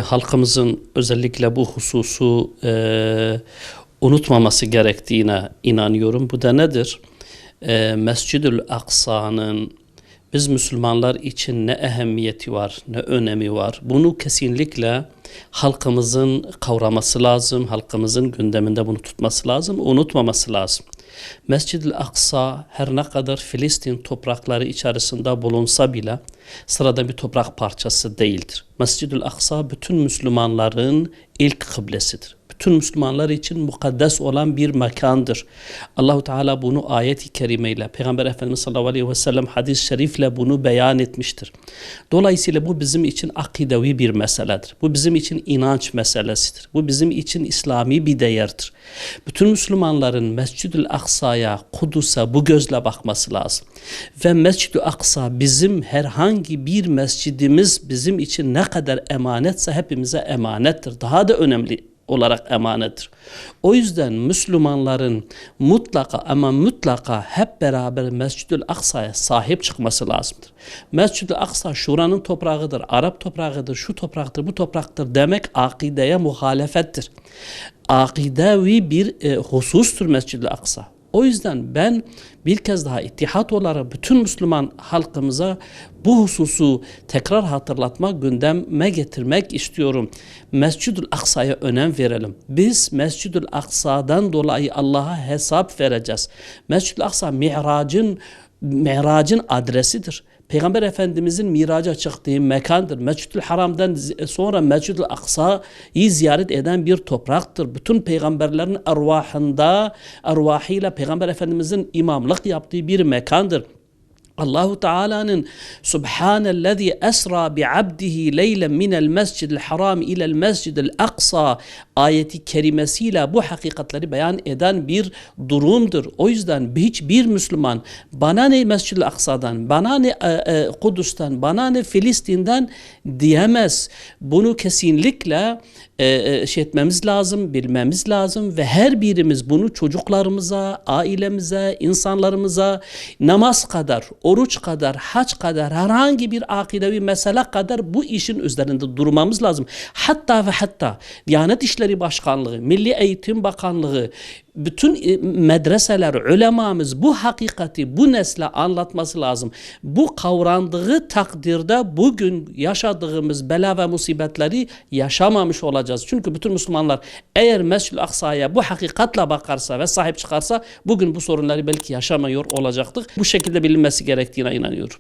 halkımızın özellikle bu hususu unutmaması gerektiğine inanıyorum. Bu da nedir? Mescid-ül Aksa'nın biz Müslümanlar için ne ehemmiyeti var, ne önemi var. Bunu kesinlikle halkımızın kavraması lazım, halkımızın gündeminde bunu tutması lazım, unutmaması lazım. Mescid-ül Aksa her ne kadar Filistin toprakları içerisinde bulunsa bile sıradan bir toprak parçası değildir. Mescid-ül Aksa bütün Müslümanların ilk kıblesidir. Bütün Müslümanlar için mukaddes olan bir mekandır. Allahu Teala bunu ayet-i kerimeyle, Peygamber Efendimiz sallallahu aleyhi ve sellem hadis-i şerifle bunu beyan etmiştir. Dolayısıyla bu bizim için akidevi bir meseledir. Bu bizim için inanç meselesidir. Bu bizim için İslami bir değerdir. Bütün Müslümanların Mescid-ül Aksa'ya, Kudüs'e bu gözle bakması lazım. Ve Mescid-ül Aksa bizim herhangi bir mescidimiz bizim için ne kadar emanetse hepimize emanettir. Daha da önemli olarak emanettir. O yüzden Müslümanların mutlaka ama mutlaka hep beraber Mescid-ül Aksa'ya sahip çıkması lazımdır. Mescid-ül Aksa şuranın toprağıdır, Arap toprağıdır, şu topraktır, bu topraktır demek akideye muhalefettir. Akidevi bir husustur Mescid-ül Aksa. O yüzden ben bir kez daha ittihat olarak bütün Müslüman halkımıza bu hususu tekrar hatırlatmak, gündeme getirmek istiyorum. Mescid-ül Aksa'ya önem verelim. Biz Mescid-ül Aksa'dan dolayı Allah'a hesap vereceğiz. Mescid-ül Aksa Mi'racın adresidir. Peygamber Efendimizin miraca çıktığı mekandır. Mescid-ül Haram'dan sonra Mescid-ül Aksa'yı ziyaret eden bir topraktır. Bütün peygamberlerin arvahıyla Peygamber Efendimizin imamlık yaptığı bir mekandır. Allahu Teala'nın Subhanellezî esra bi'abdihi leylen minel mescidil haram ilel mescidil aksa ayeti kerimesiyle bu hakikatleri beyan eden bir durumdur. O yüzden hiçbir Müslüman bana ne Mescid-i Aksa'dan, bana ne Kudüs'ten, bana ne Filistin'den diyemez. Bunu kesinlikle etmemiz lazım, bilmemiz lazım ve her birimiz bunu çocuklarımıza, ailemize, insanlarımıza namaz kadar, oruç kadar, hac kadar, herhangi bir akidevi mesele kadar bu işin üzerinde durmamız lazım. Hatta ve hatta Diyanet İşleri Başkanlığı, Milli Eğitim Bakanlığı, bütün medreseler, ulemamız bu hakikati bu nesle anlatması lazım. Bu kavrandığı takdirde bugün yaşadığımız bela ve musibetleri yaşamamış olacağız. Çünkü bütün Müslümanlar eğer Mescid-ül Aksa'ya bu hakikatle bakarsa ve sahip çıkarsa bugün bu sorunları belki yaşamıyor olacaktık. Bu şekilde bilinmesi gerektiğine inanıyorum.